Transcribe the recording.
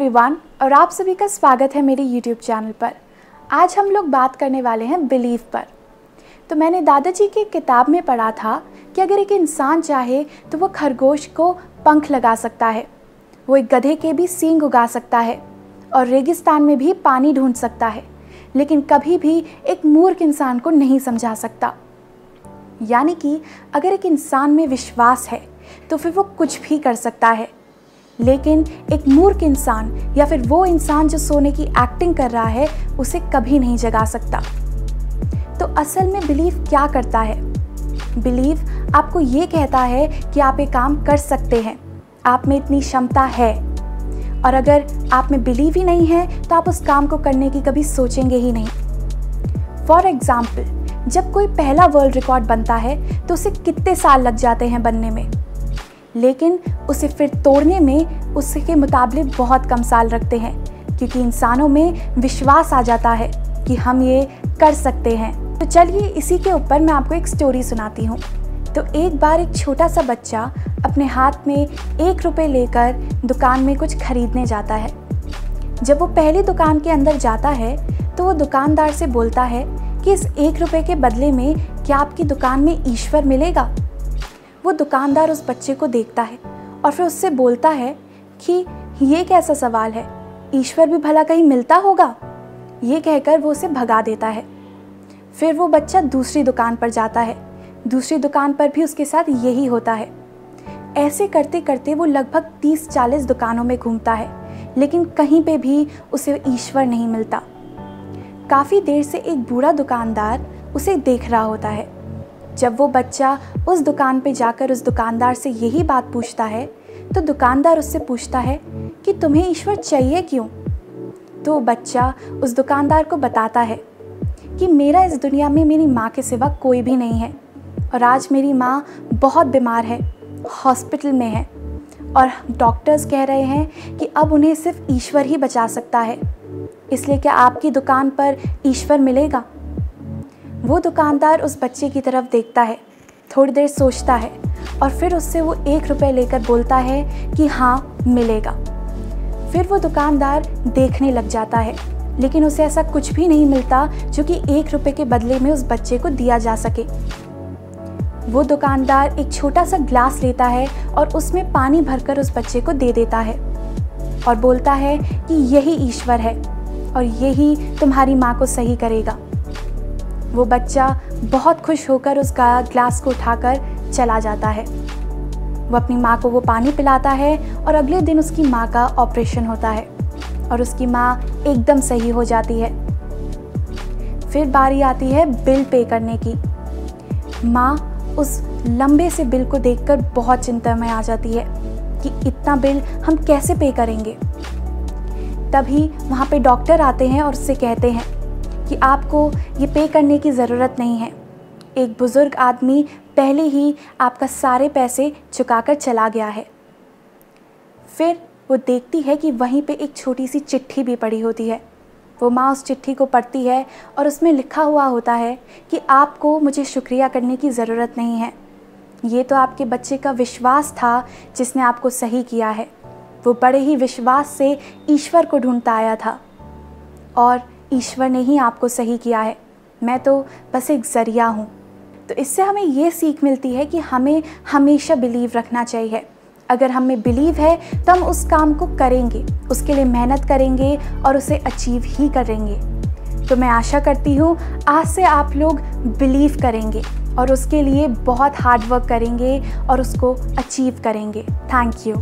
Everyone और आप सभी का स्वागत है मेरे यूट्यूब चैनल पर। आज हम लोग बात करने वाले हैं बिलीव पर। तो मैंने दादाजी की किताब में पढ़ा था कि अगर एक इंसान चाहे तो वो खरगोश को पंख लगा सकता है, वो एक गधे के भी सींग उगा सकता है और रेगिस्तान में भी पानी ढूंढ सकता है, लेकिन कभी भी एक मूर्ख इंसान को नहीं समझा सकता। यानी कि अगर एक इंसान में विश्वास है तो फिर वो कुछ भी कर सकता है, लेकिन एक मूर्ख इंसान या फिर वो इंसान जो सोने की एक्टिंग कर रहा है उसे कभी नहीं जगा सकता। तो असल में बिलीव क्या करता है? बिलीव आपको ये कहता है कि आप एक काम कर सकते हैं, आप में इतनी क्षमता है, और अगर आप में बिलीव ही नहीं है तो आप उस काम को करने की कभी सोचेंगे ही नहीं। फॉर एग्जाम्पल, जब कोई पहला वर्ल्ड रिकॉर्ड बनता है तो उसे कितने साल लग जाते हैं बनने में, लेकिन उसे फिर तोड़ने में उसके मुकाबले बहुत कम साल लगते हैं, क्योंकि इंसानों में विश्वास आ जाता है कि हम ये कर सकते हैं। तो चलिए इसी के ऊपर मैं आपको एक स्टोरी सुनाती हूँ। तो एक बार एक छोटा सा बच्चा अपने हाथ में 1 रुपये लेकर दुकान में कुछ खरीदने जाता है। जब वो पहली दुकान के अंदर जाता है तो वो दुकानदार से बोलता है कि इस 1 रुपये के बदले में क्या आपकी दुकान में ईश्वर मिलेगा? वो दुकानदार उस बच्चे को देखता है और फिर उससे बोलता है कि ये कैसा सवाल है, ईश्वर भी भला कहीं मिलता होगा? ये कहकर वो उसे भगा देता है। फिर वो बच्चा दूसरी दुकान पर जाता है। दूसरी दुकान पर भी उसके साथ यही होता है। ऐसे करते करते वो लगभग 30-40 दुकानों में घूमता है, लेकिन कहीं पे भी उसे ईश्वर नहीं मिलता। काफ़ी देर से एक बूढ़ा दुकानदार उसे देख रहा होता है। जब वो बच्चा उस दुकान पे जाकर उस दुकानदार से यही बात पूछता है तो दुकानदार उससे पूछता है कि तुम्हें ईश्वर चाहिए क्यों? तो बच्चा उस दुकानदार को बताता है कि मेरा इस दुनिया में मेरी माँ के सिवा कोई भी नहीं है, और आज मेरी माँ बहुत बीमार है, हॉस्पिटल में है, और डॉक्टर्स कह रहे हैं कि अब उन्हें सिर्फ ईश्वर ही बचा सकता है। इसलिए क्या आपकी दुकान पर ईश्वर मिलेगा? वो दुकानदार उस बच्चे की तरफ देखता है, थोड़ी देर सोचता है और फिर उससे वो 1 रुपये लेकर बोलता है कि हाँ मिलेगा। फिर वो दुकानदार देखने लग जाता है, लेकिन उसे ऐसा कुछ भी नहीं मिलता जो कि 1 रुपये के बदले में उस बच्चे को दिया जा सके। वो दुकानदार एक छोटा सा ग्लास लेता है और उसमें पानी भरकर उस बच्चे को दे देता है और बोलता है कि यही ईश्वर है और यही तुम्हारी माँ को सही करेगा। वो बच्चा बहुत खुश होकर उस ग्लास को उठाकर चला जाता है। वो अपनी माँ को वो पानी पिलाता है और अगले दिन उसकी माँ का ऑपरेशन होता है और उसकी माँ एकदम सही हो जाती है। फिर बारी आती है बिल पे करने की। माँ उस लंबे से बिल को देखकर बहुत चिंता में आ जाती है कि इतना बिल हम कैसे पे करेंगे। तभी वहाँ पे डॉक्टर आते हैं और उससे कहते हैं कि आपको ये पे करने की ज़रूरत नहीं है, एक बुज़ुर्ग आदमी पहले ही आपका सारे पैसे चुकाकर चला गया है। फिर वो देखती है कि वहीं पे एक छोटी सी चिट्ठी भी पड़ी होती है। वो माँ उस चिट्ठी को पढ़ती है और उसमें लिखा हुआ होता है कि आपको मुझे शुक्रिया करने की ज़रूरत नहीं है, ये तो आपके बच्चे का विश्वास था जिसने आपको सही किया है। वो बड़े ही विश्वास से ईश्वर को ढूंढता आया था और ईश्वर ने ही आपको सही किया है, मैं तो बस एक ज़रिया हूँ। तो इससे हमें ये सीख मिलती है कि हमें हमेशा बिलीव रखना चाहिए। अगर हमें बिलीव है तो हम उस काम को करेंगे, उसके लिए मेहनत करेंगे और उसे अचीव ही करेंगे। तो मैं आशा करती हूँ आज से आप लोग बिलीव करेंगे और उसके लिए बहुत हार्ड वर्क करेंगे और उसको अचीव करेंगे। Thank you.